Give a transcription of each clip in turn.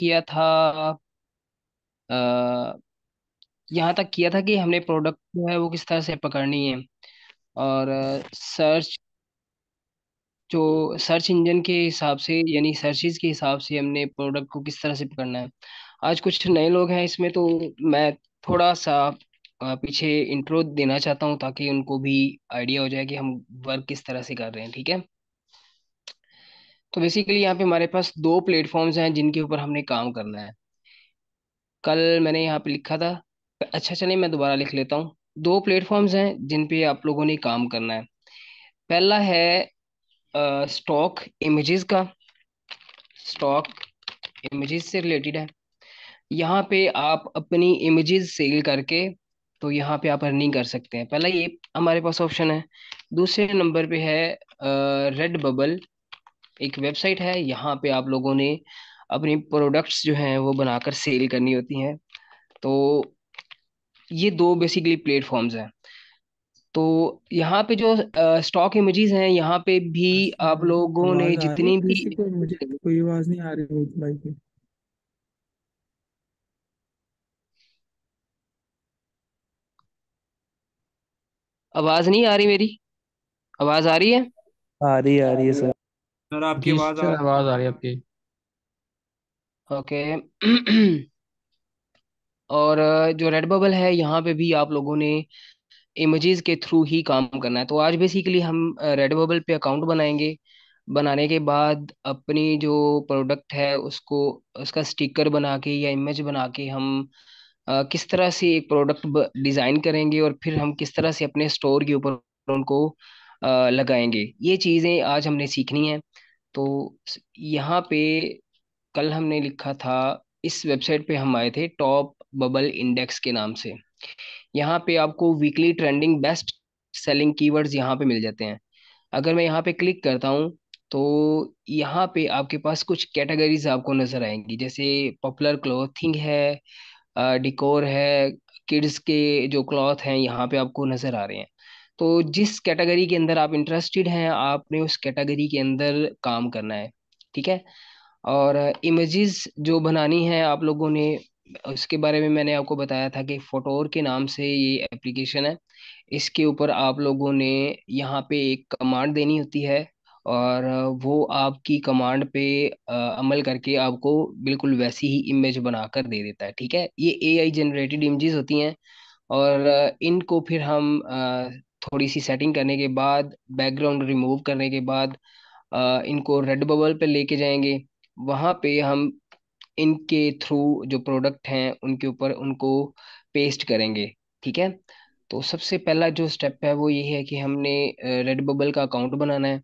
किया था, आ, यहाँ तक किया था कि हमने प्रोडक्ट जो है वो किस तरह से पकड़नी है। और सर्च जो सर्च इंजन के हिसाब से, यानी सर्चेज के हिसाब से हमने प्रोडक्ट को किस तरह से पकड़ना है। आज कुछ नए लोग हैं इसमें, तो मैं थोड़ा सा पीछे इंट्रो देना चाहता हूँ ताकि उनको भी आइडिया हो जाए कि हम वर्क किस तरह से कर रहे हैं। ठीक है। तो बेसिकली यहाँ पे हमारे पास दो प्लेटफॉर्म्स हैं जिनके ऊपर हमने काम करना है। कल मैंने यहाँ पे लिखा था। अच्छा, चलिए मैं दोबारा लिख लेता हूँ। दो प्लेटफॉर्म्स हैं जिन पे आप लोगों ने काम करना है। पहला है स्टॉक इमेजेस का। स्टॉक इमेजेस से रिलेटेड है। यहाँ पे आप अपनी इमेजेस सेल करके, तो यहाँ पे आप अर्निंग कर सकते हैं। पहला ये हमारे पास ऑप्शन है। दूसरे नंबर पे है रेड बबल। एक वेबसाइट है, यहाँ पे आप लोगों ने अपनी प्रोडक्ट्स जो हैं वो बनाकर सेल करनी होती हैं। तो ये दो बेसिकली प्लेटफॉर्म्स हैं। तो यहाँ पे जो स्टॉक इमेजेस हैं, यहाँ पे भी आप लोगों ने आवाज आ रही है जितनी भी। किसी को? मुझे कोई आवाज नहीं आ रही भाई की। आवाज नहीं आ रही मेरी? आवाज आ रही है? आ रही है सर। सर आपकी जी आवाज सर, आ आवाज आ रही है आपकी। ओके। और जो रेड बबल है, यहाँ पे भी आप लोगों ने इमेजेस के थ्रू ही काम करना है। तो आज बेसिकली हम रेड बबल पे अकाउंट बनाएंगे। बनाने के बाद अपनी जो प्रोडक्ट है उसको, उसका स्टिकर बना के या इमेज बना के हम किस तरह से एक प्रोडक्ट डिजाइन करेंगे, और फिर हम किस तरह से अपने स्टोर के ऊपर उनको लगाएंगे। ये चीजें आज हमने सीखनी है। तो यहाँ पे कल हमने लिखा था, इस वेबसाइट पे हम आए थे टॉप बबल इंडेक्स के नाम से। यहाँ पे आपको weekly trending best selling keywords यहाँ पे मिल जाते हैं। अगर मैं यहाँ पे क्लिक करता हूँ, तो यहाँ पे आपके पास कुछ कैटेगरीज आपको नजर आएंगी, जैसे पॉपुलर क्लोथिंग है, डिकोर है, किड्स के जो क्लॉथ हैं यहाँ पे आपको नजर आ रहे हैं। तो जिस कैटेगरी के अंदर आप इंटरेस्टेड हैं, आपने उस कैटेगरी के अंदर काम करना है। ठीक है। और इमेजेस जो बनानी है आप लोगों ने, उसके बारे में मैंने आपको बताया था कि फोटोर के नाम से ये एप्लीकेशन है। इसके ऊपर आप लोगों ने यहाँ पे एक कमांड देनी होती है, और वो आपकी कमांड पे अमल करके आपको बिल्कुल वैसी ही इमेज बनाकर दे देता है। ठीक है। ये एआई जनरेटेड इमेजेस होती हैं। और इनको फिर हम थोड़ी सी सेटिंग करने के बाद, बैकग्राउंड रिमूव करने के बाद, इनको रेड बबल पे लेके जाएंगे। वहां पे हम इनके थ्रू जो प्रोडक्ट हैं उनके ऊपर उनको पेस्ट करेंगे। ठीक है। तो सबसे पहला जो स्टेप है वो ये है कि हमने रेड बबल का अकाउंट बनाना है।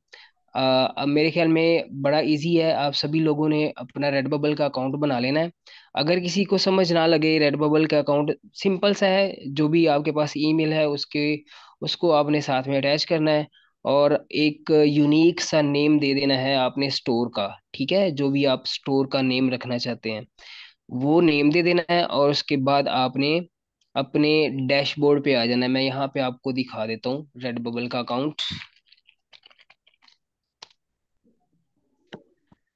अब मेरे ख्याल में बड़ा इजी है, आप सभी लोगों ने अपना रेड बबल का अकाउंट बना लेना है। अगर किसी को समझ ना लगे, रेड बबल का अकाउंट सिंपल सा है। जो भी आपके पास ईमेल है उसके, उसको आपने साथ में अटैच करना है, और एक यूनिक सा नेम दे देना है आपने स्टोर का। ठीक है। जो भी आप स्टोर का नेम रखना चाहते हैं वो नेम दे देना है, और उसके बाद आपने अपने डैशबोर्ड पे आ जाना है। मैं यहाँ पे आपको दिखा देता हूँ रेड बबल का अकाउंट।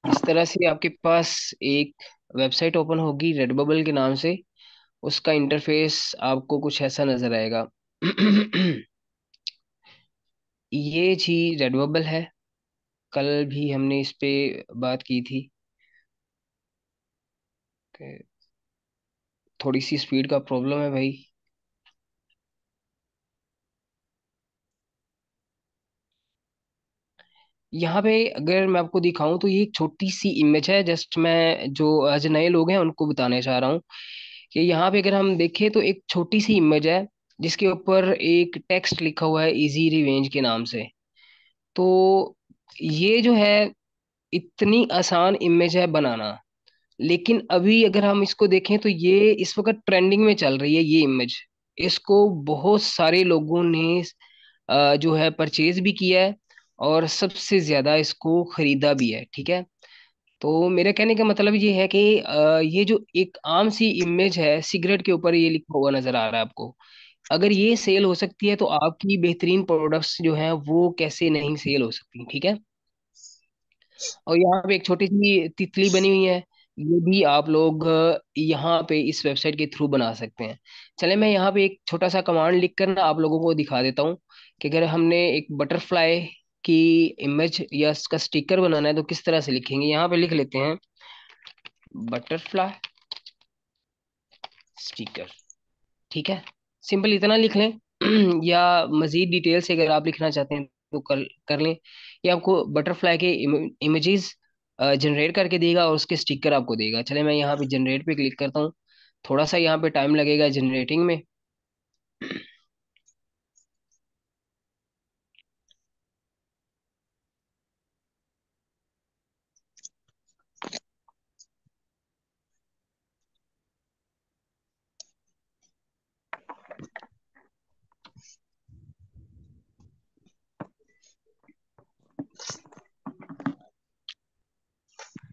इस तरह से आपके पास एक वेबसाइट ओपन होगी रेड बबल के नाम से। उसका इंटरफेस आपको कुछ ऐसा नजर आएगा। ये जी रेड बबल है। कल भी हमने इस पे बात की थी कि थोड़ी सी स्पीड का प्रॉब्लम है भाई। यहाँ पे अगर मैं आपको दिखाऊं तो ये एक छोटी सी इमेज है। जस्ट मैं जो आज नए लोग हैं उनको बताने चाह रहा हूँ कि यहाँ पे अगर हम देखें तो एक छोटी सी इमेज है जिसके ऊपर एक टेक्स्ट लिखा हुआ है इजी रिवेंज के नाम से। तो ये जो है, इतनी आसान इमेज है बनाना। लेकिन अभी अगर हम इसको देखें तो ये इस वक्त ट्रेंडिंग में चल रही है ये इमेज। इसको बहुत सारे लोगों ने जो है परचेज भी किया है, और सबसे ज्यादा इसको खरीदा भी है। ठीक है। तो मेरे कहने का मतलब ये है कि ये जो एक आम सी इमेज है, सिगरेट के ऊपर ये लिखा हुआ नजर आ रहा है आपको। अगर ये सेल हो सकती है तो आपकी बेहतरीन प्रोडक्ट्स जो हैं वो कैसे नहीं सेल हो सकती। ठीक है। और यहाँ पे एक छोटी सी तितली बनी हुई है। ये भी आप लोग यहाँ पे इस वेबसाइट के थ्रू बना सकते हैं। चले मैं यहाँ पे एक छोटा सा कमांड लिख कर ना आप लोगों को दिखा देता हूँ कि अगर हमने एक बटरफ्लाई की इमेज या इसका स्टिकर बनाना है तो किस तरह से लिखेंगे। यहाँ पे लिख लेते हैं बटरफ्लाई स्टिकर। ठीक है, सिंपल इतना लिख लें। या मजीद डिटेल से अगर आप लिखना चाहते हैं तो कर कर लें। ये आपको बटरफ्लाई के इमेजेस जनरेट करके देगा और उसके स्टिकर आपको देगा। चले मैं यहाँ पे जनरेट पे क्लिक करता हूँ। थोड़ा सा यहाँ पे टाइम लगेगा जनरेटिंग में।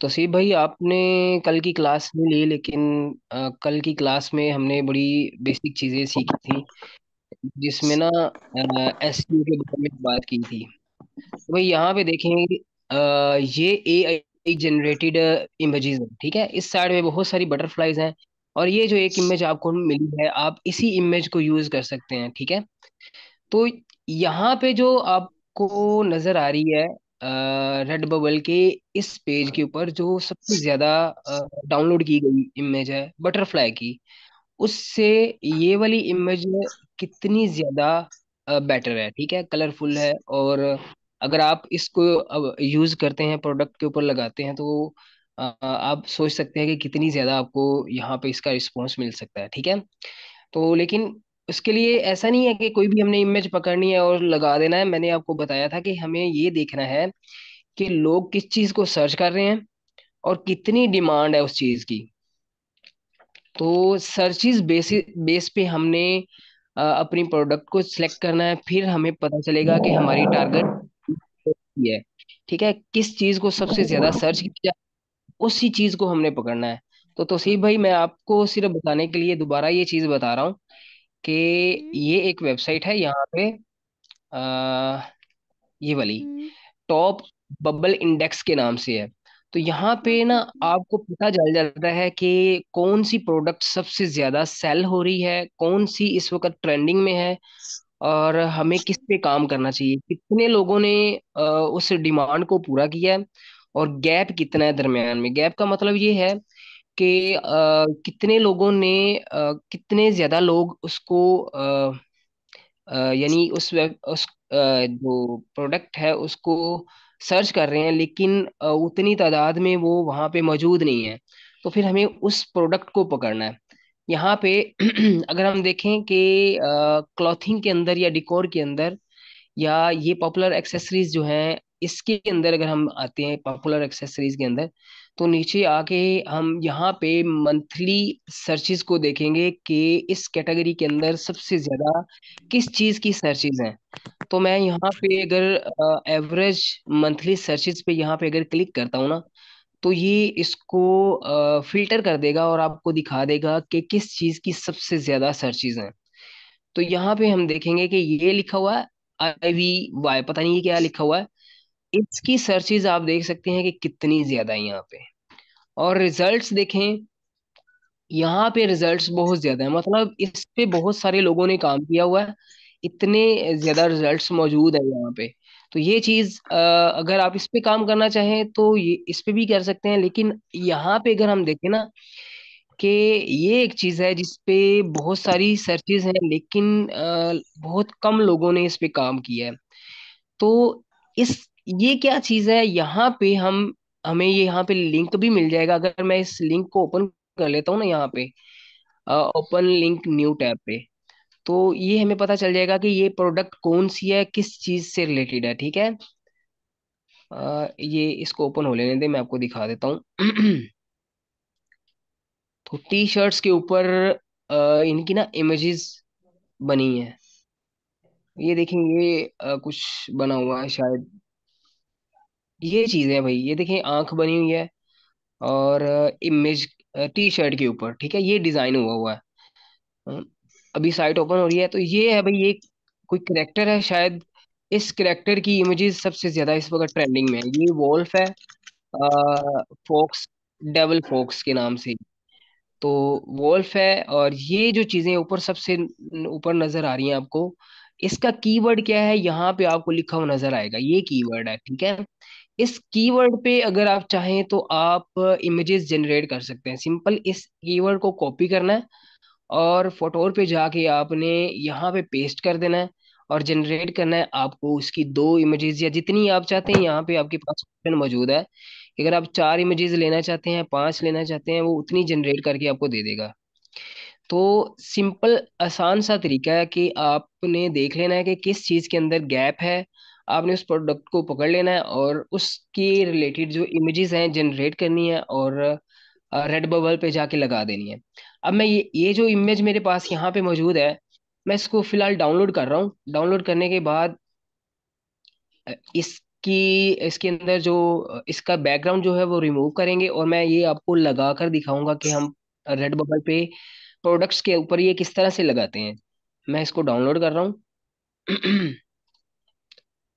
तो सी भाई, आपने कल की क्लास में ली, लेकिन कल की क्लास में हमने बड़ी बेसिक चीजें सीखी थी, जिसमें ना एसईओ के बारे में बात की थी। तो भाई यहाँ पे देखेंगे, ये एआई जनरेटेड इमेजेस हैं। ठीक है, इस साइड में बहुत सारी बटरफ्लाईज हैं, और ये जो एक इमेज आपको मिली है, आप इसी इमेज को यूज कर सकते हैं। ठीक है, तो यहाँ पे जो आपको नजर आ रही है रेड बबल के इस पेज के ऊपर, जो सबसे ज्यादा डाउनलोड की गई इमेज है बटरफ्लाई की, उससे ये वाली इमेज कितनी ज्यादा बेटर है। ठीक है, कलरफुल है, और अगर आप इसको अब यूज करते हैं, प्रोडक्ट के ऊपर लगाते हैं, तो आप सोच सकते हैं कि कितनी ज्यादा आपको यहाँ पे इसका रिस्पॉन्स मिल सकता है। ठीक है, तो लेकिन उसके लिए ऐसा नहीं है कि कोई भी हमने इमेज पकड़नी है और लगा देना है। मैंने आपको बताया था कि हमें ये देखना है कि लोग किस चीज को सर्च कर रहे हैं और कितनी डिमांड है उस चीज की। तो सर्चिज बेस पे हमने अपनी प्रोडक्ट को सिलेक्ट करना है, फिर हमें पता चलेगा कि हमारी टारगेट है। ठीक है, किस चीज को सबसे ज्यादा सर्च किया जाए, उसी चीज को हमने पकड़ना है। तो तौसीफ भाई, मैं आपको सिर्फ बताने के लिए दोबारा ये चीज बता रहा हूँ कि हम्म। ये एक वेबसाइट है यहाँ पे, आ, ये वाली हम्म। टॉप बबल इंडेक्स के नाम से है। तो यहाँ पे ना ओके ओके। आपको पता चल जाता है कि कौन सी प्रोडक्ट सबसे ज्यादा सेल हो रही है, कौन सी इस वक्त ट्रेंडिंग में है, और हमें किस पे काम करना चाहिए, कितने लोगों ने उस डिमांड को पूरा किया है, और गैप कितना है दरमियान में। गैप का मतलब ये है कि कितने लोगों ने कितने ज्यादा लोग उसको यानी जो प्रोडक्ट है उसको सर्च कर रहे हैं, लेकिन उतनी तादाद में वो वहां पे मौजूद नहीं है। तो फिर हमें उस प्रोडक्ट को पकड़ना है। यहाँ पे अगर हम देखें कि क्लॉथिंग के अंदर या डिकोर के अंदर, या ये पॉपुलर एक्सेसरीज जो हैं इसके अंदर, अगर हम आते हैं पॉपुलर एक्सेसरीज के अंदर, तो नीचे आके हम यहाँ पे मंथली सर्चेज को देखेंगे कि इस कैटेगरी के अंदर सबसे ज्यादा किस चीज की सर्चेज हैं। तो मैं यहाँ पे अगर एवरेज मंथली सर्चेज पे यहाँ पे अगर क्लिक करता हूँ ना, तो ये इसको फिल्टर कर देगा और आपको दिखा देगा कि किस चीज की सबसे ज्यादा सर्चेज हैं। तो यहाँ पे हम देखेंगे कि ये लिखा हुआ है IVY, पता नहीं ये क्या लिखा हुआ है। इसकी सर्चेज आप देख सकते हैं कि कितनी ज्यादा है यहाँ पे। और रिजल्ट्स देखें, यहाँ पे रिजल्ट्स बहुत ज्यादा है, मतलब इस पे बहुत सारे लोगों ने काम किया हुआ है, इतने ज्यादा रिजल्ट्स मौजूद है यहाँ पे। तो ये चीज अगर आप इस पे काम करना चाहें तो ये इस पे भी कर सकते हैं, लेकिन यहाँ पे अगर हम देखें ना कि ये एक चीज है जिस पे बहुत सारी सर्चेज हैं, लेकिन बहुत कम लोगों ने इस पे काम किया है। तो इस ये क्या चीज है, यहाँ पे हमें ये यहाँ पे लिंक भी मिल जाएगा। अगर मैं इस लिंक को ओपन कर लेता हूँ ना, यहाँ पे ओपन लिंक न्यू टैब पे, तो ये हमें पता चल जाएगा कि ये प्रोडक्ट कौन सी है, किस चीज से रिलेटेड है। ठीक है, ये इसको ओपन हो लेने दे, मैं आपको दिखा देता हूँ। तो टी शर्ट्स के ऊपर इनकी ना इमेजेस बनी है। ये देखेंगे, कुछ बना हुआ है शायद, ये चीज है भाई। ये देखें, आंख बनी हुई है, और इमेज टी शर्ट के ऊपर। ठीक है, ये डिजाइन हुआ हुआ है। अ, अभी साइट ओपन हो रही है, तो ये है भाई, ये कोई करेक्टर है शायद। इस करेक्टर की इमेजेस सबसे ज्यादा इस वक्त ट्रेंडिंग में है। ये वॉल्फ है, फॉक्स डेवल फॉक्स के नाम से। तो वोल्फ है, और ये जो चीजें ऊपर सबसे ऊपर नजर आ रही हैं आपको, इसका कीवर्ड क्या है यहाँ पे आपको लिखा हुआ नजर आएगा, ये कीवर्ड है, ठीक है। इस कीवर्ड पे अगर आप चाहें तो आप इमेजेस जनरेट कर सकते हैं। सिंपल इस कीवर्ड को कॉपी करना है और फोटोर पे जाके आपने यहाँ पे पेस्ट कर देना है, और जनरेट करना है आपको उसकी दो इमेजेस या जितनी आप चाहते हैं। यहाँ पे आपके पास ऑप्शन मौजूद है कि अगर आप चार इमेजेस लेना चाहते हैं, पांच लेना चाहते हैं, वो उतनी जनरेट करके आपको दे देगा। तो सिंपल आसान सा तरीका है कि आपने देख लेना है कि किस चीज के अंदर गैप है। आपने उस प्रोडक्ट को पकड़ लेना है और उसके रिलेटेड जो इमेजेस हैं जनरेट करनी है, और रेड बबल पे जाके लगा देनी है। अब मैं ये जो इमेज मेरे पास यहाँ पे मौजूद है, मैं इसको फिलहाल डाउनलोड कर रहा हूँ। डाउनलोड करने के बाद इसकी इसके अंदर जो इसका बैकग्राउंड जो है वो रिमूव करेंगे, और मैं ये आपको लगा कर दिखाऊंगा कि हम रेड बबल पे प्रोडक्ट्स के ऊपर ये किस तरह से लगाते हैं। मैं इसको डाउनलोड कर रहा हूँ।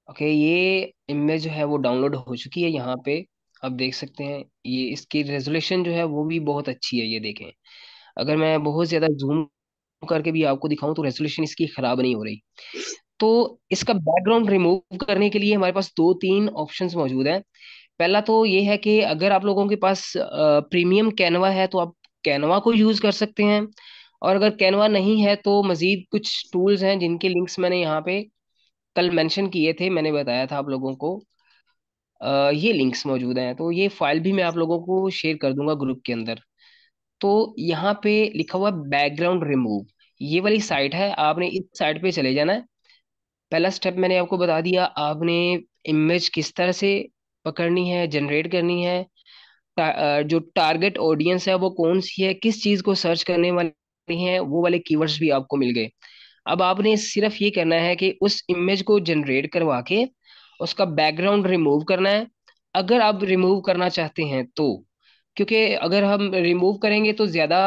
ओके, ये इमेज जो है वो डाउनलोड हो चुकी है यहाँ पे। आप देख सकते हैं ये इसकी रेजोल्यूशन जो है वो भी बहुत अच्छी है, ये देखें। अगर मैं बहुत ज्यादा जूम करके भी आपको दिखाऊं तो रेजोल्यूशन इसकी खराब नहीं हो रही। तो इसका बैकग्राउंड रिमूव करने के लिए हमारे पास दो तीन ऑप्शंस मौजूद हैं। पहला तो ये है कि अगर आप लोगों के पास प्रीमियम कैनवा है तो आप कैनवा को यूज कर सकते हैं, और अगर कैनवा नहीं है तो मजीद कुछ टूल्स हैं जिनके लिंक्स मैंने यहाँ पे कल मेंशन किए थे, मैंने बताया था आप लोगों को। ये लिंक्स मौजूद हैं, तो ये फाइल भी मैं आप लोगों को शेयर कर दूंगा ग्रुप के अंदर। तो यहाँ पे लिखा हुआ बैकग्राउंड रिमूव, ये वाली साइट है, आपने इस साइट पे चले जाना है। पहला स्टेप मैंने आपको बता दिया, आपने इमेज किस तरह से पकड़नी है, जनरेट करनी है। जो टारगेट ऑडियंस है वो कौन सी है, किस चीज को सर्च करने वाली है, वो वाले कीवर्ड्स भी आपको मिल गए। अब आपने सिर्फ ये करना है कि उस इमेज को जनरेट करवा के उसका बैकग्राउंड रिमूव करना है, अगर आप रिमूव करना चाहते हैं तो। क्योंकि अगर हम रिमूव करेंगे तो ज्यादा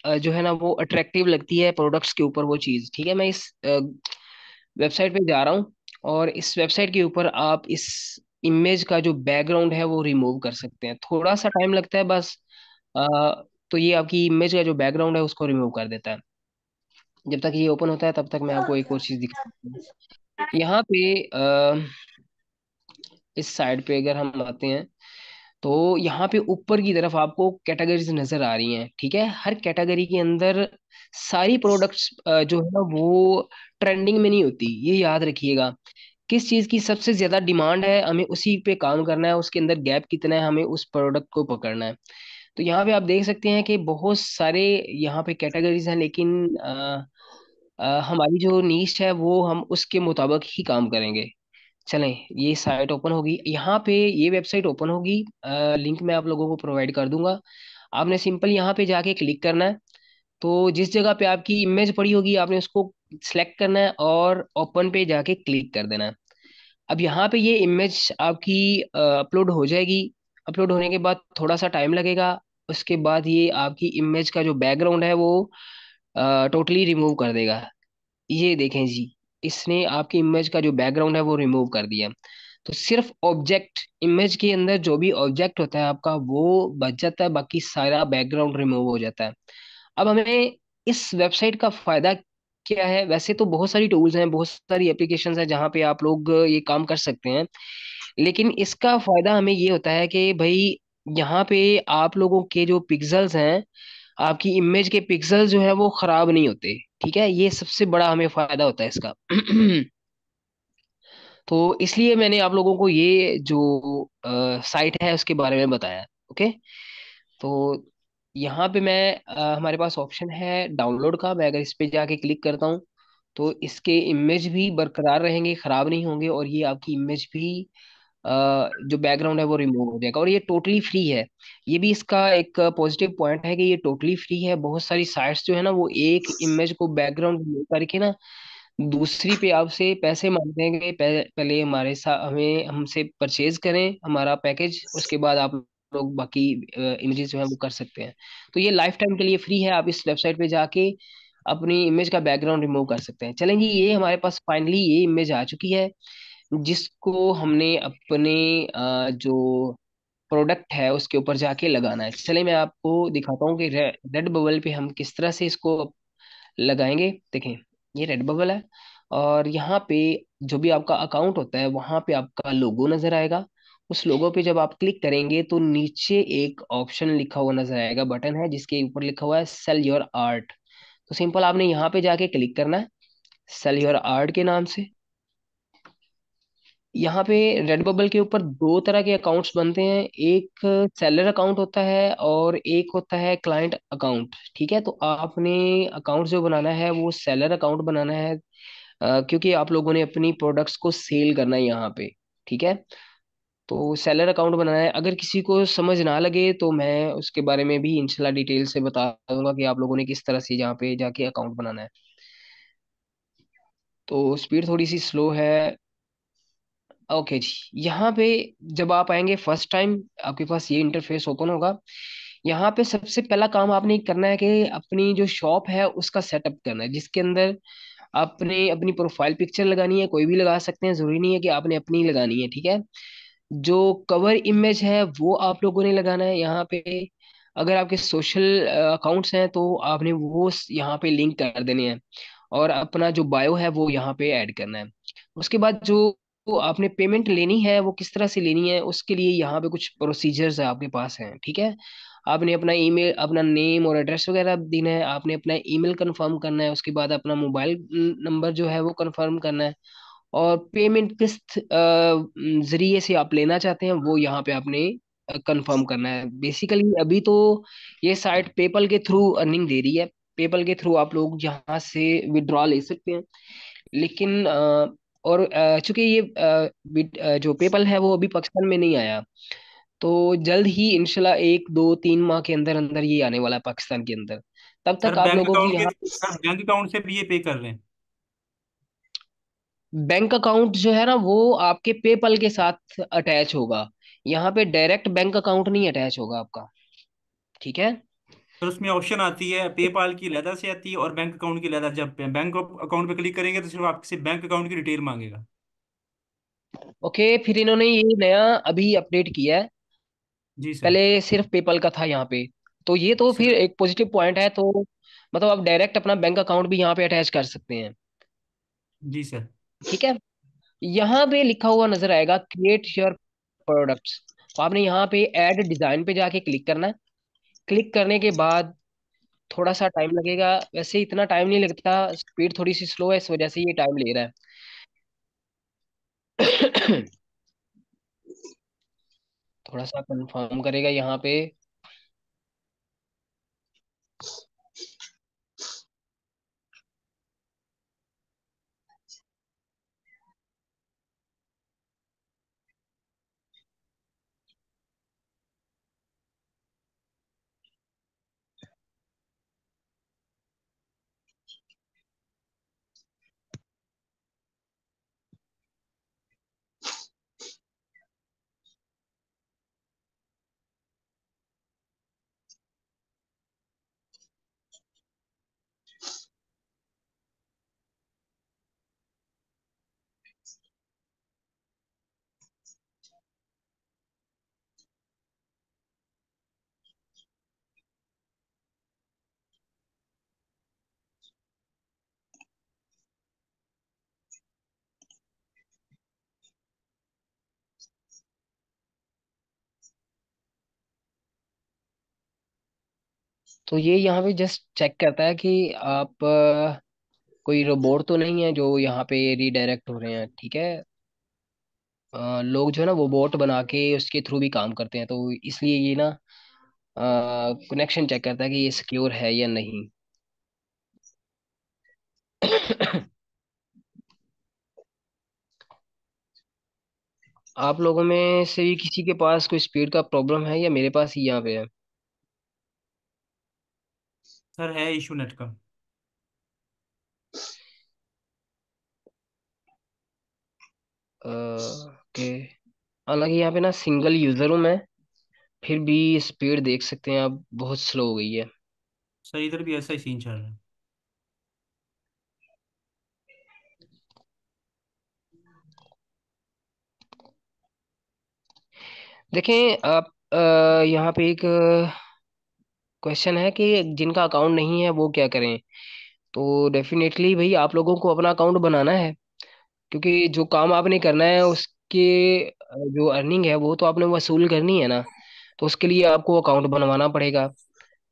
जो है ना वो अट्रैक्टिव लगती है प्रोडक्ट्स के ऊपर वो चीज, ठीक है। मैं इस वेबसाइट पे जा रहा हूँ, और इस वेबसाइट के ऊपर आप इस इमेज का जो बैकग्राउंड है वो रिमूव कर सकते हैं। थोड़ा सा टाइम लगता है बस। अ, तो ये आपकी इमेज का जो बैकग्राउंड है उसको रिमूव कर देता है। जब तक ये ओपन होता है तब तक मैं आपको एक और चीज दिखाता हूँ। यहाँ पे इस साइड पे अगर हम आते हैं तो यहाँ पे ऊपर की तरफ आपको कैटेगरीज नजर आ रही हैं, ठीक है। हर कैटेगरी के अंदर सारी प्रोडक्ट्स जो है ना वो ट्रेंडिंग में नहीं होती, ये याद रखिएगा। किस चीज की सबसे ज्यादा डिमांड है हमें उसी पे काम करना है, उसके अंदर गैप कितना है हमें उस प्रोडक्ट को पकड़ना है। तो यहाँ पे आप देख सकते हैं कि बहुत सारे यहाँ पे कैटेगरीज हैं, लेकिन हमारी जो नीश है वो हम उसके मुताबिक ही काम करेंगे। चलें, ये साइट ओपन होगी, यहाँ पे ये वेबसाइट ओपन होगी। लिंक मैं आप लोगों को प्रोवाइड कर दूंगा। आपने सिंपल यहाँ पे जाके क्लिक करना है। तो जिस जगह पे आपकी इमेज पड़ी होगी आपने उसको सिलेक्ट करना है और ओपन पे जाके क्लिक कर देना है। अब यहाँ पे ये इमेज आपकी अपलोड हो जाएगी। अपलोड होने के बाद थोड़ा सा टाइम लगेगा। उसके बाद ये आपकी इमेज का जो बैकग्राउंड है वो टोटली रिमूव कर देगा। ये देखें जी, इसने आपकी इमेज का जो बैकग्राउंड है वो रिमूव कर दिया। तो सिर्फ ऑब्जेक्ट, इमेज के अंदर जो भी ऑब्जेक्ट होता है आपका वो बच जाता है, बाकी सारा बैकग्राउंड रिमूव हो जाता है। अब हमें इस वेबसाइट का फायदा क्या है? वैसे तो बहुत सारी टूल्स हैं, बहुत सारी एप्लीकेशंस हैं जहाँ पे आप लोग ये काम कर सकते हैं, लेकिन इसका फायदा हमें ये होता है कि भाई यहाँ पे आप लोगों के जो पिक्सेल्स हैं, आपकी इमेज के पिक्सल जो है वो खराब नहीं होते, ठीक है। ये सबसे बड़ा हमें फायदा होता है इसका। तो इसलिए मैंने आप लोगों को ये जो साइट है उसके बारे में बताया। ओके, तो यहाँ पे मैं हमारे पास ऑप्शन है डाउनलोड का। मैं अगर इस पे जाके क्लिक करता हूँ तो इसके इमेज भी बरकरार रहेंगे, खराब नहीं होंगे, और ये आपकी इमेज भी जो बैकग्राउंड है वो रिमूव हो जाएगा, और ये टोटली फ्री है। ये भी इसका एक पॉजिटिव पॉइंट है कि ये टोटली फ्री है। बहुत सारी साइट्स जो है ना वो एक इमेज को बैकग्राउंड रिमूव करके ना दूसरी पे आपसे पैसे मांगते हैं कि पहले हमारे साथ हमें हमसे परचेज करें हमारा पैकेज, उसके बाद आप लोग बाकी इमेजेस जो है वो कर सकते हैं। तो ये लाइफ टाइम के लिए फ्री है, आप इस वेबसाइट पे जाके अपनी इमेज का बैकग्राउंड रिमूव कर सकते हैं। चलें जी, ये हमारे पास फाइनली ये इमेज आ चुकी है जिसको हमने अपने जो प्रोडक्ट है उसके ऊपर जाके लगाना है। चलिए मैं आपको दिखाता हूँ कि रेड बबल पे हम किस तरह से इसको लगाएंगे। देखें, ये रेड बबल है, और यहाँ पे जो भी आपका अकाउंट होता है वहां पे आपका लोगो नजर आएगा। उस लोगो पे जब आप क्लिक करेंगे तो नीचे एक ऑप्शन लिखा हुआ नजर आएगा, बटन है जिसके ऊपर लिखा हुआ है सेल योर आर्ट। तो सिंपल आपने यहाँ पे जाके क्लिक करना है सेल योर आर्ट के नाम से। यहाँ पे रेड बबल के ऊपर दो तरह के अकाउंट्स बनते हैं, एक सेलर अकाउंट होता है और एक होता है क्लाइंट अकाउंट। ठीक है, तो आपने अकाउंट जो बनाना है वो सेलर अकाउंट बनाना है, क्योंकि आप लोगों ने अपनी प्रोडक्ट्स को सेल करना है यहाँ पे। ठीक है, तो सेलर अकाउंट बनाना है। अगर किसी को समझ ना लगे तो मैं उसके बारे में भी इंशाल्लाह डिटेल से बता दूंगा कि आप लोगों ने किस तरह से यहाँ पे जाके अकाउंट बनाना है। तो स्पीड थोड़ी सी स्लो है। ओके जी, यहाँ पे जब आप आएंगे फर्स्ट टाइम आपके पास ये इंटरफेस ओपन होगा। यहाँ पे सबसे पहला काम आपने करना है कि अपनी जो शॉप है उसका सेटअप करना है, जिसके अंदर आपने अपनी प्रोफाइल पिक्चर लगानी है। कोई भी लगा सकते हैं, जरूरी नहीं है कि आपने अपनी लगानी है। ठीक है, जो कवर इमेज है वो आप लोगों ने लगाना है यहाँ पे। अगर आपके सोशल अकाउंट्स हैं तो आपने वो यहाँ पे लिंक कर देने हैं, और अपना जो बायो है वो यहाँ पे ऐड करना है। उसके बाद जो आपने पेमेंट लेनी है वो किस तरह से लेनी है, उसके लिए यहाँ पे कुछ प्रोसीजर्स है आपके पास हैं। ठीक है, आपने अपना ईमेल, अपना नेम और एड्रेस वगैरह देना है, आपने अपना ईमेल कंफर्म करना है, उसके बाद अपना मोबाइल नंबर जो है वो कंफर्म करना है, और पेमेंट किस जरिए से आप लेना चाहते हैं वो यहाँ पे आपने कंफर्म करना है। बेसिकली अभी तो ये साइट पेपल के थ्रू अर्निंग दे रही है। पेपल के थ्रू आप लोग यहाँ से विड्रॉ ले सकते हैं, लेकिन और चूंकि ये जो पेपल है वो अभी पाकिस्तान में नहीं आया, तो जल्द ही इंशाल्लाह 1 2 3 माह के अंदर अंदर ये आने वाला है पाकिस्तान के अंदर। तब सर तक आप बैंक लोगों की अकाउंट के यहाँ सर बैंक अकाउंट से भी ये पे कर रहे हैं? बैंक अकाउंट जो है ना वो आपके पेपल के साथ अटैच होगा। यहाँ पे डायरेक्ट बैंक अकाउंट नहीं अटैच होगा आपका। ठीक है। सर उसमें ऑप्शन आती है पेपाल की अलहदा से आती है और बैंक अकाउंट की अलहदा। जब बैंक अकाउंट पे क्लिक करेंगे तो सिर्फ आपसे बैंक अकाउंट की डिटेल मांगेगा। ओके, फिर इन्होंने ये नया अभी अपडेट किया है। जी सर। पहले सिर्फ पेपल का था यहाँ पे, तो ये तो सर फिर एक पॉजिटिव पॉइंट है। तो मतलब आप डायरेक्ट अपना बैंक अकाउंट भी यहाँ पे अटैच कर सकते हैं। जी सर। ठीक है, यहाँ पे लिखा हुआ नजर आएगा क्रिएट योर प्रोडक्ट्स। तो आपने यहाँ पे ऐड डिजाइन पे जाके क्लिक करना है। क्लिक करने के बाद थोड़ा सा टाइम लगेगा, वैसे इतना टाइम नहीं लगता, स्पीड थोड़ी सी स्लो है इस वजह से ये टाइम ले रहा है। थोड़ा सा कंफर्म करेगा यहाँ पे। तो ये यहाँ पे जस्ट चेक करता है कि आप कोई रोबोट तो नहीं है जो यहाँ पे रीडायरेक्ट हो रहे हैं। ठीक है, लोग जो है ना वो बोट बना के उसके थ्रू भी काम करते हैं, तो इसलिए ये ना कनेक्शन चेक करता है कि ये सिक्योर है या नहीं। आप लोगों में से भी किसी के पास कोई स्पीड का प्रॉब्लम है या मेरे पास ही यहाँ पे है? सर है इशू नेट का। ओके, हालांकि यहाँ पे ना सिंगल यूजर हूँ मैं, फिर भी स्पीड देख सकते हैं आप बहुत स्लो हो गई है। सर इधर भी ऐसा ही सीन चल रहा है। देखें आप, यहाँ पे एक क्वेश्चन है कि जिनका अकाउंट नहीं है वो क्या करें। तो डेफिनेटली भाई आप लोगों को अपना अकाउंट बनाना है, क्योंकि जो काम आपने करना है उसके जो अर्निंग है वो तो आपने वसूल करनी है ना। तो उसके लिए आपको अकाउंट बनवाना पड़ेगा।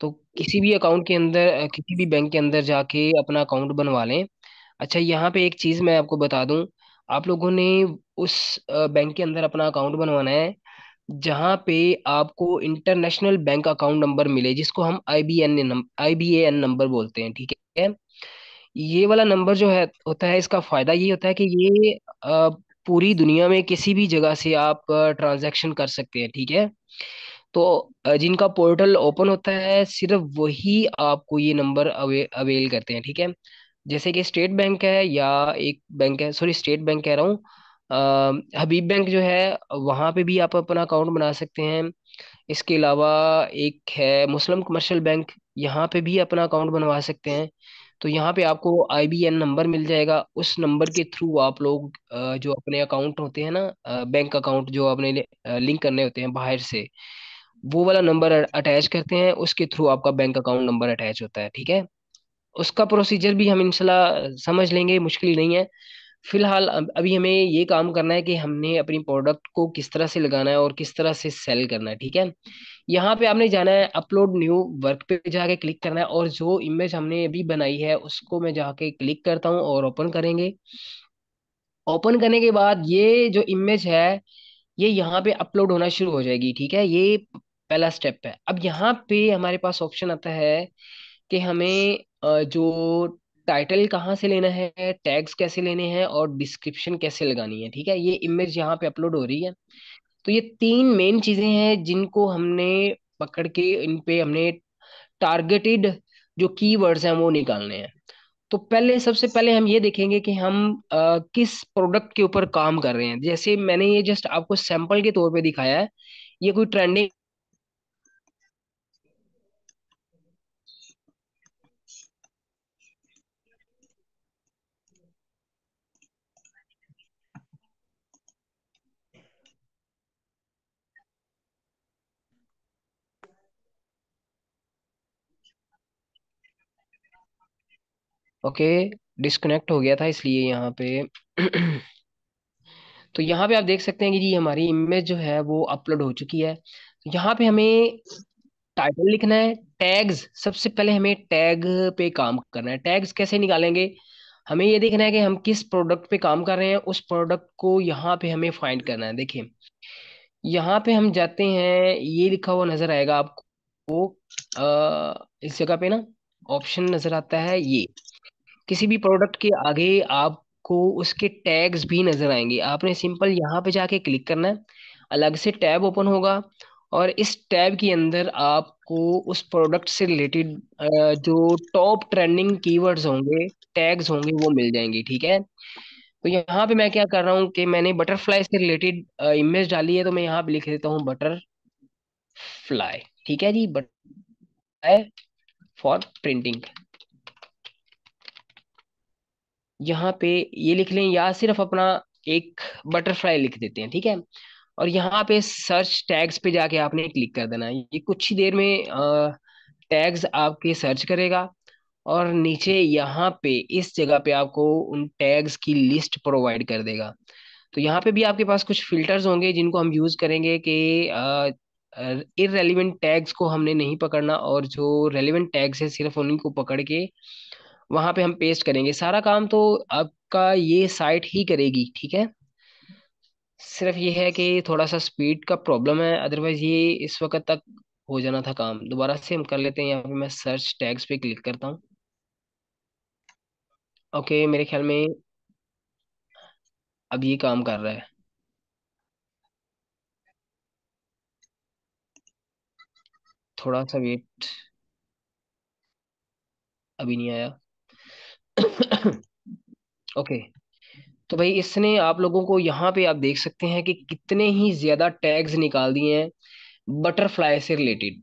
तो किसी भी अकाउंट के अंदर किसी भी बैंक के अंदर जाके अपना अकाउंट बनवा लें। अच्छा, यहाँ पे एक चीज़ मैं आपको बता दूं। आप लोगों ने उस बैंक के अंदर अपना अकाउंट बनवाना है जहाँ पे आपको इंटरनेशनल बैंक अकाउंट नंबर मिले, जिसको हम आईबीएएन नंबर बोलते हैं, ठीक है। ये वाला नंबर जो है होता है, इसका फायदा ये होता है कि ये पूरी दुनिया में किसी भी जगह से आप ट्रांजैक्शन कर सकते हैं, ठीक है। तो जिनका पोर्टल ओपन होता है सिर्फ वही आपको ये नंबर अवेल करते हैं, ठीक है। जैसे कि स्टेट बैंक है, या एक बैंक है, सॉरी स्टेट बैंक कह रहा हूँ, हबीब बैंक जो है, वहाँ पे भी आप अपना अकाउंट बना सकते हैं। इसके अलावा एक है मुस्लिम कमर्शियल बैंक, यहाँ पे भी अपना अकाउंट बनवा सकते हैं। तो यहाँ पे आपको आईबीएन नंबर मिल जाएगा। उस नंबर के थ्रू आप लोग जो अपने अकाउंट होते हैं ना, बैंक अकाउंट जो आपने लिंक करने होते हैं बाहर से, वो वाला नंबर अटैच करते हैं, उसके थ्रू आपका बैंक अकाउंट नंबर अटैच होता है, ठीक है। उसका प्रोसीजर भी हम इंशाल्लाह समझ लेंगे, मुश्किल नहीं है। फिलहाल अभी हमें ये काम करना है कि हमने अपनी प्रोडक्ट को किस तरह से लगाना है और किस तरह से सेल करना है, ठीक है। यहाँ पे आपने जाना है अपलोड न्यू वर्क पे जाके क्लिक करना है, और जो इमेज हमने अभी बनाई है उसको मैं जाके क्लिक करता हूँ और ओपन करेंगे। ओपन करने के बाद ये जो इमेज है ये यहाँ पे अपलोड होना शुरू हो जाएगी, ठीक है। ये पहला स्टेप है। अब यहाँ पे हमारे पास ऑप्शन आता है कि हमें जो टाइटल कहाँ से लेना है, टैग्स कैसे लेने हैं और डिस्क्रिप्शन कैसे लगानी है, ठीक है। ये इमेज यहाँ पे अपलोड हो रही है। तो ये तीन मेन चीजें हैं जिनको हमने पकड़ के इन पे हमने टारगेटेड जो कीवर्ड्स हैं वो निकालने हैं। तो पहले सबसे पहले हम ये देखेंगे कि हम किस प्रोडक्ट के ऊपर काम कर रहे हैं। जैसे मैंने ये जस्ट आपको सैंपल के तौर पे दिखाया है, ये कोई ट्रेंडिंग। ओके, डिस्कनेक्ट हो गया था इसलिए यहाँ पे तो यहाँ पे आप देख सकते हैं कि जी हमारी इमेज जो है वो अपलोड हो चुकी है। तो यहाँ पे हमें टाइटल लिखना है। टैग्स, सबसे पहले हमें टैग पे काम करना है। टैग्स कैसे निकालेंगे? हमें ये देखना है कि हम किस प्रोडक्ट पे काम कर रहे हैं, उस प्रोडक्ट को यहाँ पे हमें फाइंड करना है। देखिए, यहाँ पे हम जाते हैं, ये लिखा हुआ नजर आएगा आपको। इस जगह पे ना ऑप्शन नजर आता है, ये किसी भी प्रोडक्ट के आगे आपको उसके टैग्स भी नजर आएंगे। आपने सिंपल यहाँ पे जाके क्लिक करना है, अलग से टैब ओपन होगा, और इस टैब के अंदर आपको उस प्रोडक्ट से रिलेटेड जो टॉप ट्रेंडिंग कीवर्ड्स होंगे, टैग्स होंगे, वो मिल जाएंगे, ठीक है। तो यहाँ पे मैं क्या कर रहा हूँ कि मैंने बटरफ्लाई से रिलेटेड इमेज डाली है, तो मैं यहाँ पे लिख देता हूँ बटरफ्लाई, ठीक है जी, बटरफ्लाई फॉर प्रिंटिंग। यहाँ पे ये लिख लें, या सिर्फ अपना एक बटरफ्लाई लिख देते हैं, ठीक है। और यहाँ पे सर्च टैग्स पे जाके आपने क्लिक कर देना है। ये कुछ ही देर में टैग्स आपके सर्च करेगा, और नीचे यहाँ पे इस जगह पे आपको उन टैग्स की लिस्ट प्रोवाइड कर देगा। तो यहाँ पे भी आपके पास कुछ फिल्टर्स होंगे जिनको हम यूज करेंगे कि इररेलीवेंट टैग्स को हमने नहीं पकड़ना, और जो रेलिवेंट टैग्स है सिर्फ उन्हीं को पकड़ के वहां पे हम पेस्ट करेंगे। सारा काम तो आपका ये साइट ही करेगी, ठीक है। सिर्फ ये है कि थोड़ा सा स्पीड का प्रॉब्लम है, अदरवाइज ये इस वक्त तक हो जाना था काम। दोबारा से हम कर लेते हैं। यहाँ पे मैं सर्च टैग्स पे क्लिक करता हूँ। ओके, मेरे ख्याल में अब ये काम कर रहा है। थोड़ा सा वेट, अभी नहीं आया। ओके, तो भाई इसने आप लोगों को यहाँ पे आप देख सकते हैं कि कितने ही ज्यादा टैग्स निकाल दिए हैं बटरफ्लाई से रिलेटेड।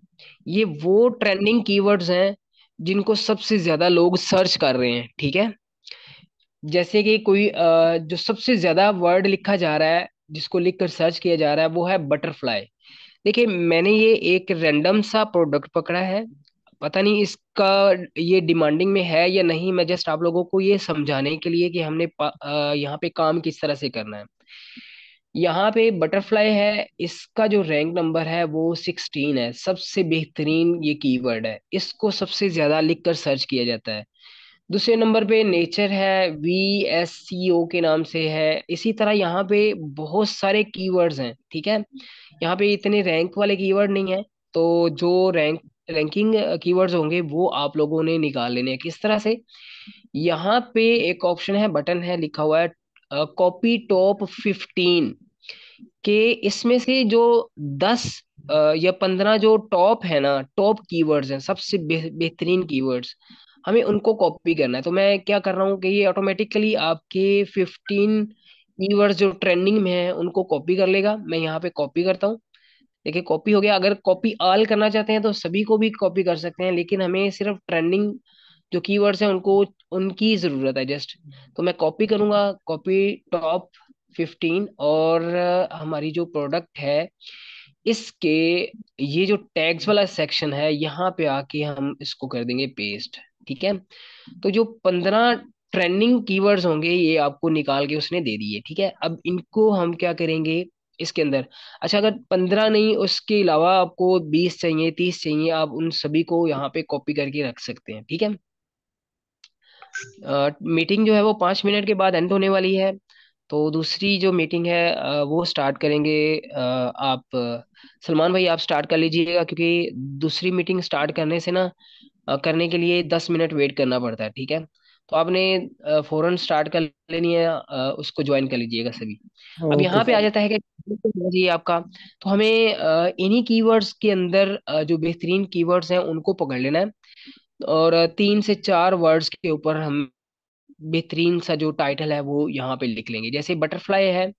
ये वो ट्रेंडिंग कीवर्ड्स हैं जिनको सबसे ज्यादा लोग सर्च कर रहे हैं, ठीक है। जैसे कि कोई जो सबसे ज्यादा वर्ड लिखा जा रहा है, जिसको लिखकर सर्च किया जा रहा है, वो है बटरफ्लाई। देखिए, मैंने ये एक रैंडम सा प्रोडक्ट पकड़ा है। पता नहीं इसका ये डिमांडिंग में है या नहीं। मैं जस्ट आप लोगों को ये समझाने के लिए कि हमने यहाँ पे काम किस तरह से करना है। यहाँ पे बटरफ्लाई है, इसका जो रैंक नंबर है वो 16 है। सबसे बेहतरीन ये कीवर्ड है, इसको सबसे ज्यादा लिख कर सर्च किया जाता है। दूसरे नंबर पे नेचर है, VSCO के नाम से है। इसी तरह यहाँ पे बहुत सारे कीवर्ड्स हैं, ठीक है। यहाँ पे इतने रैंक वाले कीवर्ड नहीं है। तो जो रैंकिंग कीवर्ड्स होंगे वो आप लोगों ने निकाल लेने हैं। किस तरह से? यहाँ पे एक ऑप्शन है, बटन है, लिखा हुआ है कॉपी टॉप 15 के। इसमें से जो 10 या 15 जो टॉप है ना, टॉप कीवर्ड्स हैं, सबसे बेहतरीन कीवर्ड्स, हमें उनको कॉपी करना है। तो मैं क्या कर रहा हूँ कि ये ऑटोमेटिकली आपके 15 कीवर्ड्स जो ट्रेंडिंग में है उनको कॉपी कर लेगा। मैं यहाँ पे कॉपी करता हूँ। देखिए, कॉपी हो गया। अगर कॉपी ऑल करना चाहते हैं तो सभी को भी कॉपी कर सकते हैं, लेकिन हमें सिर्फ ट्रेंडिंग जो कीवर्ड्स हैं उनको, उनकी जरूरत है जस्ट। तो मैं कॉपी करूंगा, कॉपी टॉप 15। और हमारी जो प्रोडक्ट है इसके ये जो टैग्स वाला सेक्शन है, यहाँ पे आके हम इसको कर देंगे पेस्ट। ठीक है। तो जो 15 ट्रेंडिंग कीवर्ड्स होंगे ये आपको निकाल के उसने दे दिए। ठीक है, अब इनको हम क्या करेंगे इसके अंदर। अच्छा, अगर 15 नहीं, उसके अलावा आपको 20 चाहिए, 30 चाहिए, आप उन सभी को यहाँ पे कॉपी करके रख सकते हैं। ठीक है। मीटिंग जो है वो 5 मिनट के बाद एंड होने वाली है। तो दूसरी जो मीटिंग है वो स्टार्ट करेंगे। आप सलमान भाई, आप स्टार्ट कर लीजिएगा, क्योंकि दूसरी मीटिंग स्टार्ट करने से ना करने के लिए 10 मिनट वेट करना पड़ता है। ठीक है। तो आपने फौरन स्टार्ट कर लेनी है, उसको ज्वाइन कर लीजिएगा सभी। अब ओके यहाँ पे आ सर। जाता है कि जी आपका, तो हमें इन्हीं कीवर्ड्स के अंदर जो बेहतरीन कीवर्ड्स हैं उनको पकड़ लेना है। और 3 से 4 वर्ड्स के ऊपर हम बेहतरीन सा जो टाइटल है वो यहाँ पे लिख लेंगे। जैसे बटरफ्लाई है,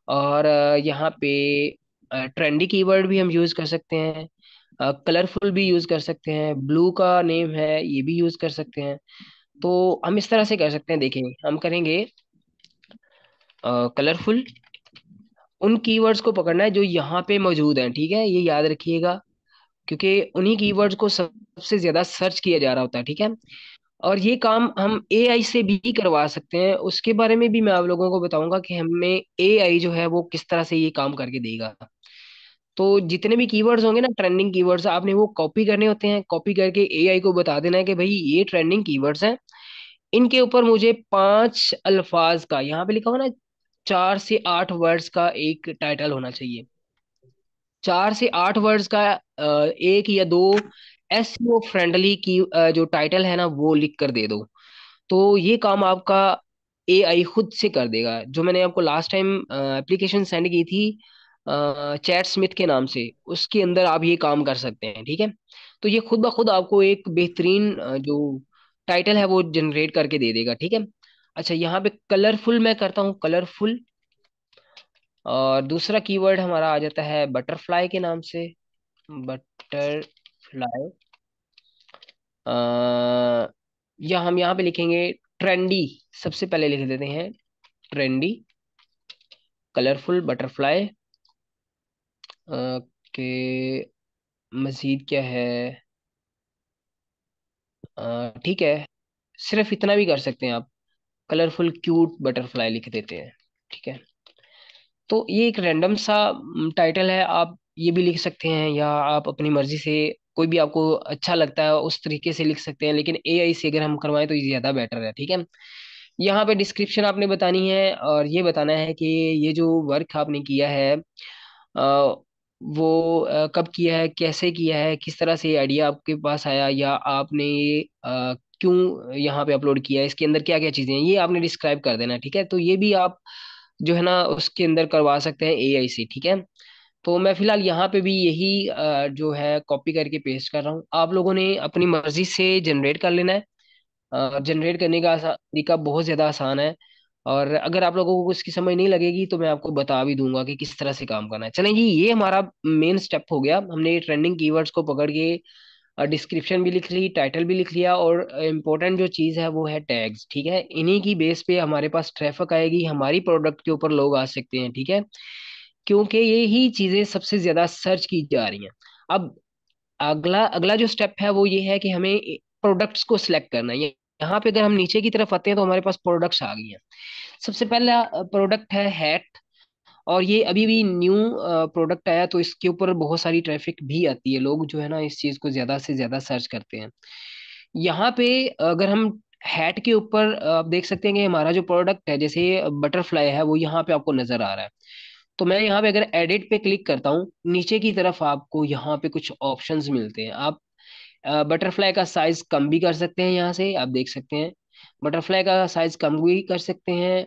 और यहाँ पे ट्रेंडी कीवर्ड भी हम यूज कर सकते हैं, कलरफुल भी यूज कर सकते हैं, ब्लू का नेम है ये भी यूज कर सकते हैं। तो हम इस तरह से कर सकते हैं। देखें, हम करेंगे कलरफुल। उन कीवर्ड्स को पकड़ना है जो यहाँ पे मौजूद हैं, ठीक है, ये याद रखिएगा, क्योंकि उन्हीं कीवर्ड्स को सबसे ज्यादा सर्च किया जा रहा होता है। ठीक है। और ये काम हम AI से भी करवा सकते हैं, उसके बारे में भी मैं आप लोगों को बताऊंगा कि हमें AI जो है वो किस तरह से ये काम करके देगा। तो जितने भी कीवर्ड्स होंगे ना, ट्रेंडिंग कीवर्ड्स, आपने वो कॉपी करने होते हैं। कॉपी करके AI को बता देना है कि भाई ये ट्रेंडिंग कीवर्ड्स हैं, इनके ऊपर मुझे 5 अल्फाज का, यहाँ पे लिखा हुआ ना, 4 से 8 वर्ड्स का एक टाइटल होना चाहिए। 4 से 8 वर्ड्स का एक या दो SEO फ्रेंडली की जो टाइटल है ना वो लिख कर दे दो। तो ये काम आपका AI खुद से कर देगा। जो मैंने आपको लास्ट टाइम एप्लीकेशन सेंड की थी चैट स्मिथ के नाम से, उसके अंदर आप ये काम कर सकते हैं। ठीक है। तो ये खुद ब खुद आपको एक बेहतरीन जो टाइटल है वो जनरेट करके दे देगा। ठीक है। अच्छा, यहाँ पे कलरफुल मैं करता हूँ, कलरफुल। और दूसरा कीवर्ड हमारा आ जाता है बटरफ्लाई के नाम से, बटरफ्लाई। या हम यहाँ पे लिखेंगे ट्रेंडी। सबसे पहले लिख देते हैं ट्रेंडी, कलरफुल, बटरफ्लाई। के मजीद क्या है? ठीक है, सिर्फ इतना भी कर सकते हैं आप, कलरफुल क्यूट बटरफ्लाई लिख देते हैं। ठीक है। तो ये एक रैंडम सा टाइटल है, आप ये भी लिख सकते हैं, या आप अपनी मर्जी से कोई भी आपको अच्छा लगता है उस तरीके से लिख सकते हैं, लेकिन AI से अगर हम करवाएं तो ये ज्यादा बेटर है। ठीक है। यहाँ पे डिस्क्रिप्शन आपने बतानी है, और ये बताना है कि ये जो वर्क आपने किया है वो कब किया है, कैसे किया है, किस तरह से आइडिया आपके पास आया, या आपने ये क्यों यहाँ पे अपलोड किया है, इसके अंदर क्या क्या चीजें हैं, ये आपने डिस्क्राइब कर देना है। ठीक है। तो ये भी आप जो है ना उसके अंदर करवा सकते हैं AI से। ठीक है। तो मैं फिलहाल यहाँ पे भी यही जो है कॉपी करके पेस्ट कर रहा हूँ। आप लोगों ने अपनी मर्जी से जनरेट कर लेना है। जनरेट करने का तरीका बहुत ज़्यादा आसान है। और अगर आप लोगों को इसकी समझ नहीं लगेगी तो मैं आपको बता भी दूंगा कि किस तरह से काम करना है। चलें जी, ये हमारा मेन स्टेप हो गया। हमने ट्रेंडिंग कीवर्ड्स को पकड़ के डिस्क्रिप्शन भी लिख ली, टाइटल भी लिख लिया, और इम्पोर्टेंट जो चीज़ है वो है टैग्स। ठीक है। इन्हीं की बेस पे हमारे पास ट्रैफिक आएगी, हमारी प्रोडक्ट के ऊपर लोग आ सकते हैं। ठीक है। क्योंकि ये ही चीजें सबसे ज्यादा सर्च की जा रही हैं। अब अगला अगला जो स्टेप है वो ये है कि हमें प्रोडक्ट्स को सिलेक्ट करना है। यहाँ पे अगर हम नीचे की तरफ आते हैं तो हमारे पास प्रोडक्ट्स आ गई हैं। सबसे पहला प्रोडक्ट है हैट। और ये अभी भी न्यू प्रोडक्ट आया, तो इसके ऊपर बहुत सारी ट्रैफिक भी आती है, लोग जो है ना इस चीज को ज्यादा से ज्यादा सर्च करते हैं। यहाँ पे अगर हम हैट के ऊपर आप देख सकते हैं कि हमारा जो प्रोडक्ट है, जैसे बटरफ्लाई है, वो यहाँ पे आपको नजर आ रहा है। तो मैं यहाँ पे अगर एडिट पे क्लिक करता हूँ, नीचे की तरफ आपको यहाँ पे कुछ ऑप्शंस मिलते हैं। आप बटरफ्लाई का साइज कम भी कर सकते हैं, यहाँ से आप देख सकते हैं। बटरफ्लाई का साइज कम भी कर सकते हैं,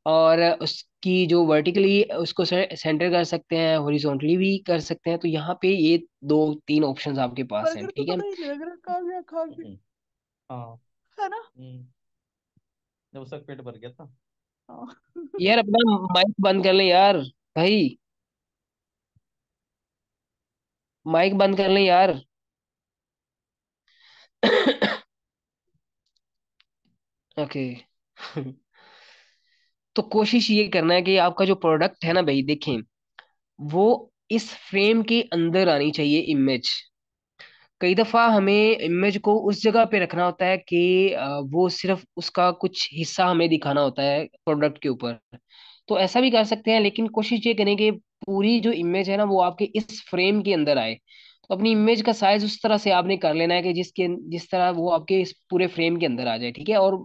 और उसकी जो वर्टिकली उसको सेंटर कर सकते हैं, हॉरिजॉन्टली भी कर सकते हैं। तो यहाँ पे ये दो तीन ऑप्शंस आपके पास हैं, बर्गर तो ठीक है। पता ही नहीं लग रहा कहाँ गया खा के। हाँ। है ना। जब उसका पेट भर गया था। हाँ। यार अपना माइक बंद कर ले यार, भाई माइक बंद कर ले यार। ओके। तो कोशिश ये करना है कि आपका जो प्रोडक्ट है ना भाई, देखें वो इस फ्रेम के अंदर आनी चाहिए इमेज। कई दफा हमें इमेज को उस जगह पे रखना होता है कि वो सिर्फ उसका कुछ हिस्सा हमें दिखाना होता है प्रोडक्ट के ऊपर। तो ऐसा भी कर सकते हैं, लेकिन कोशिश ये करें कि पूरी जो इमेज है ना वो आपके इस फ्रेम के अंदर आए। तो अपनी इमेज का साइज उस तरह से आपने कर लेना है कि जिस तरह वो आपके इस पूरे फ्रेम के अंदर आ जाए, ठीक है। और